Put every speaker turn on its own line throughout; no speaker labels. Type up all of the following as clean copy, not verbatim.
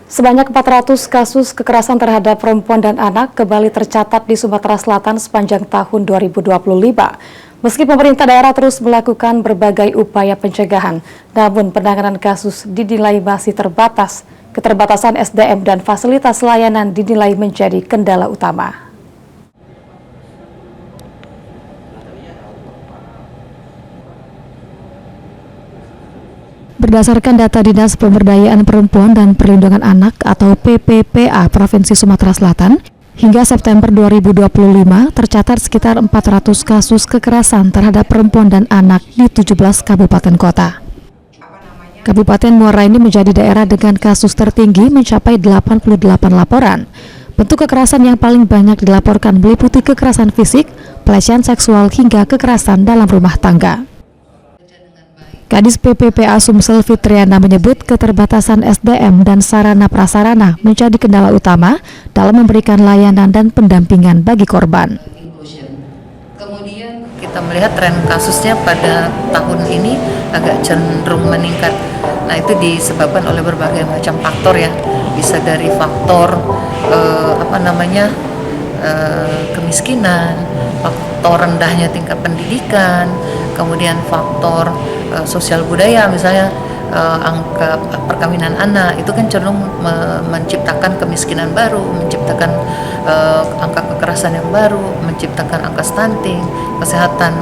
Sebanyak 400 kasus kekerasan terhadap perempuan dan anak kembali tercatat di Sumatera Selatan sepanjang tahun 2025. Meski pemerintah daerah terus melakukan berbagai upaya pencegahan, namun penanganan kasus dinilai masih terbatas. Keterbatasan SDM dan fasilitas layanan dinilai menjadi kendala utama. Berdasarkan data Dinas Pemberdayaan Perempuan dan Perlindungan Anak atau PPPA Provinsi Sumatera Selatan, hingga September 2025 tercatat sekitar 400 kasus kekerasan terhadap perempuan dan anak di 17 kabupaten kota. Kabupaten Muara ini menjadi daerah dengan kasus tertinggi mencapai 88 laporan. Bentuk kekerasan yang paling banyak dilaporkan meliputi kekerasan fisik, pelecehan seksual hingga kekerasan dalam rumah tangga. Kadis PPPA Sumsel Fitriana menyebut keterbatasan SDM dan sarana-prasarana menjadi kendala utama dalam memberikan layanan dan pendampingan bagi korban.
Kemudian kita melihat tren kasusnya pada tahun ini agak cenderung meningkat. Nah, itu disebabkan oleh berbagai macam faktor ya. Bisa dari faktor kemiskinan, faktor rendahnya tingkat pendidikan, kemudian faktor sosial budaya, misalnya angka perkawinan anak itu kan cenderung menciptakan kemiskinan baru, menciptakan angka kekerasan yang baru, menciptakan angka stunting, kesehatan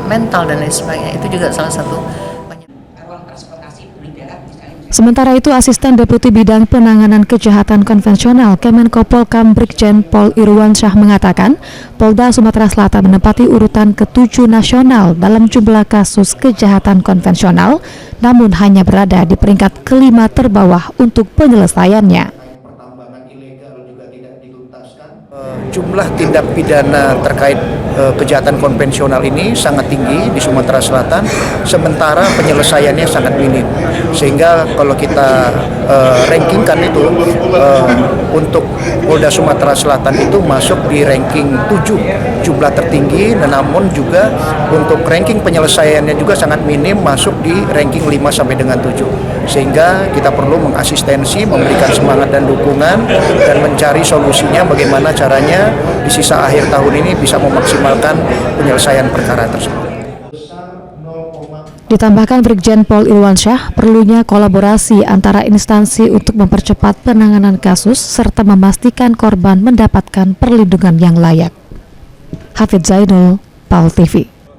mental dan lain sebagainya. Itu juga salah satu.
Sementara itu, Asisten Deputi Bidang Penanganan Kejahatan Konvensional Kemenko Polkam Brigjen Pol Irwansyah mengatakan, Polda Sumatera Selatan menempati urutan ke-7 nasional dalam jumlah kasus kejahatan konvensional, namun hanya berada di peringkat ke-5 terbawah untuk penyelesaiannya.
Jumlah tindak pidana terkait kejahatan konvensional ini sangat tinggi di Sumatera Selatan, sementara penyelesaiannya sangat minim. Sehingga kalau kita rankingkan itu untuk Polda Sumatera Selatan itu masuk di ranking 7 jumlah tertinggi, namun juga untuk ranking penyelesaiannya juga sangat minim, masuk di ranking 5 sampai dengan 7. Sehingga kita perlu mengasistensi, memberikan semangat dan dukungan dan mencari solusinya bagaimana caranya di sisa akhir tahun ini bisa memaksimalkan penyelesaian perkara tersebut.
Ditambahkan Brigjen Pol Irwansyah, perlunya kolaborasi antara instansi untuk mempercepat penanganan kasus serta memastikan korban mendapatkan perlindungan yang layak. Hafidz Zainul, PAL TV.